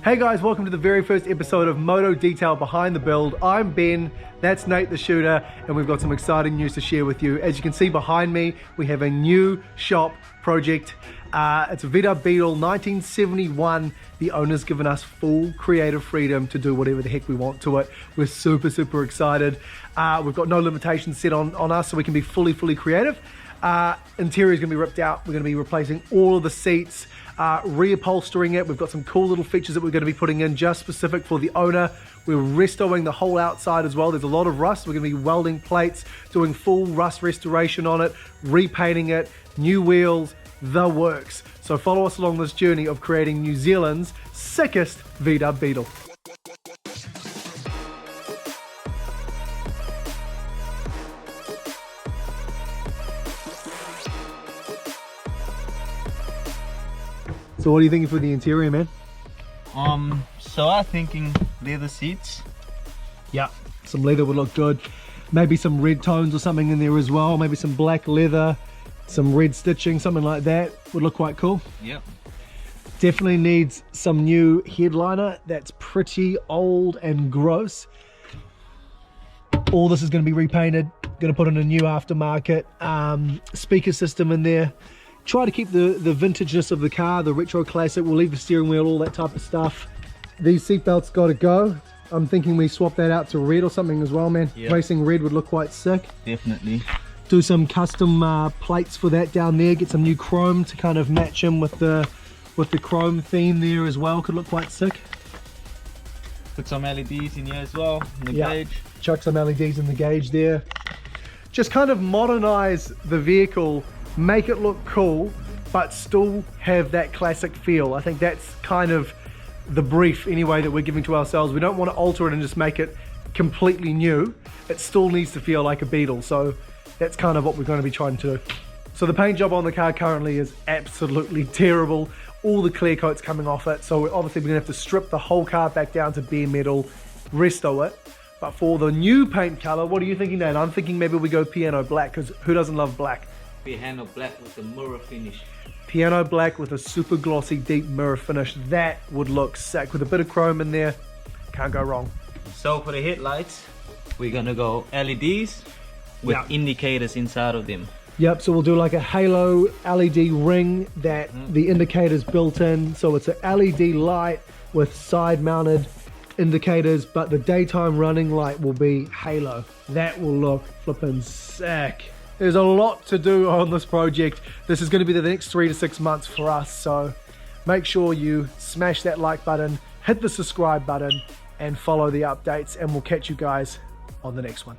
Hey guys, welcome to the very first episode of Moto Detail Behind the Build. I'm Ben, that's Nate the shooter, and we've got some exciting news to share with you. As you can see behind me, we have a new shop project. It's a Beetle 1971. The owner's given us full creative freedom to do whatever the heck we want to it. We're super excited. We've got no limitations set on us, so we can be fully creative. Interior is going to be ripped out. We're going to be replacing all of the seats, reupholstering it. We've got some cool little features that we're going to be putting in just specific for the owner. We're restoring the whole outside as well. There's a lot of rust. We're going to be welding plates, doing full rust restoration on it, repainting it, new wheels, the works. So follow us along this journey of creating New Zealand's sickest V-dub Beetle. So what are you thinking for the interior, man? So I'm thinking leather seats. Yeah, some leather would look good. Maybe some red tones or something in there as well. Maybe some black leather, some red stitching, something like that would look quite cool. Yep. Definitely needs some new headliner. That's pretty old and gross. All this is going to be repainted. Going to put in a new aftermarket speaker system in there. Try to keep the vintageness of the car, the retro classic. We'll leave the steering wheel, all that type of stuff. These seatbelts got to go. I'm thinking we swap that out to red or something as well, man. Yep. Racing red would look quite sick. Definitely. Do some custom plates for that down there. Get some new chrome to kind of match in with the chrome theme there as well. Could look quite sick. Put some LEDs in here as well, in the gauge. Chuck some LEDs in the gauge there. Just kind of modernize the vehicle, make it look cool, but still have that classic feel. I think that's kind of the brief anyway that we're giving to ourselves. We don't want to alter it and just make it completely new. It still needs to feel like a Beetle. So that's kind of what we're going to be trying to do. So the paint job on the car currently is absolutely terrible. All the clear coat's coming off it. So obviously we're going to have to strip the whole car back down to bare metal, resto it. But for the new paint color, what are you thinking, Dan? I'm thinking maybe we go piano black, because who doesn't love black? Piano black with a mirror finish. Piano black with a super glossy deep mirror finish. That would look sick with a bit of chrome in there. Can't go wrong. So for the headlights, we're gonna go LEDs with indicators inside of them. Yep, so we'll do like a halo LED ring that the indicator's built in. So it's a LED light with side mounted indicators, but the daytime running light will be halo. That will look flippin' sick. There's a lot to do on this project. This is going to be the next 3 to 6 months for us, so make sure you smash that like button, hit the subscribe button, and follow the updates, and we'll catch you guys on the next one.